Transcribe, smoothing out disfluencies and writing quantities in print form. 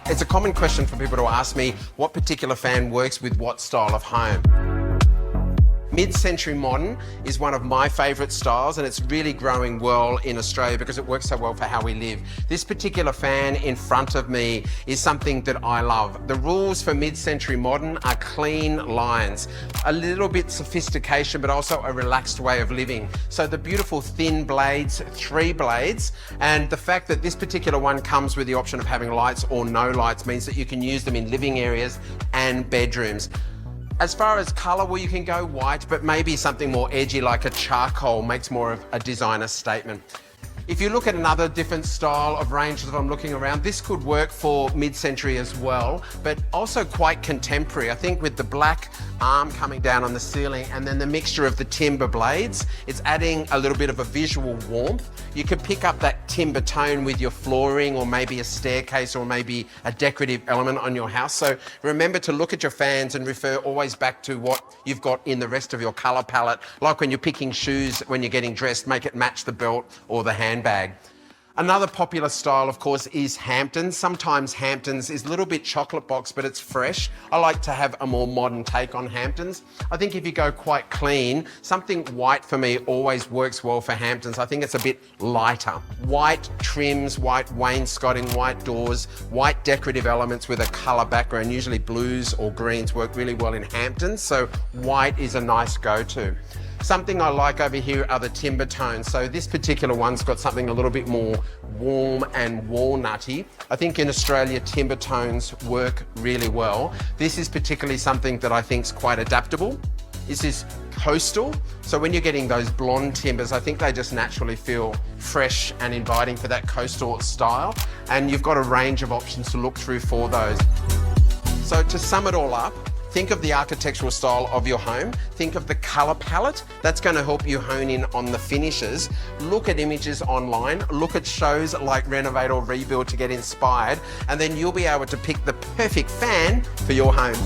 It's a common question for people to ask me what particular fan works with what style of home. Mid-century modern is one of my favourite styles, and it's really growing well in Australia because it works so well for how we live. This particular fan in front of me is something that I love. The rules for mid-century modern are clean lines, a little bit sophistication, but also a relaxed way of living. So the beautiful thin blades, 3 blades, and the fact that this particular one comes with the option of having lights or no lights means that you can use them in living areas and bedrooms. As far as colour, well, you can go white, but maybe something more edgy like a charcoal makes more of a designer statement. If you look at another different style of range that I'm looking around, this could work for mid-century as well, but also quite contemporary. I think with the black arm coming down on the ceiling and then the mixture of the timber blades, it's adding a little bit of a visual warmth. You could pick up that timber tone with your flooring or maybe a staircase or maybe a decorative element on your house. So remember to look at your fans and refer always back to what you've got in the rest of your colour palette. Like when you're picking shoes, when you're getting dressed, make it match the belt or the handbag. Another popular style, of course, is Hamptons. Sometimes Hamptons is a little bit chocolate box, but it's fresh. I like to have a more modern take on Hamptons. I think if you go quite clean, something white for me always works well for Hamptons. I think it's a bit lighter. White trims, white wainscoting, white doors, white decorative elements with a colour background, usually blues or greens work really well in Hamptons. So white is a nice go-to. Something I like over here are the timber tones. So this particular one's got something a little bit more warm and walnutty. I think in Australia, timber tones work really well. This is particularly something that I think is quite adaptable. This is coastal. So when you're getting those blonde timbers, I think they just naturally feel fresh and inviting for that coastal style. And you've got a range of options to look through for those. So to sum it all up, think of the architectural style of your home. Think of the colour palette. That's going to help you hone in on the finishes. Look at images online. Look at shows like Renovate or Rebuild to get inspired. And then you'll be able to pick the perfect fan for your home.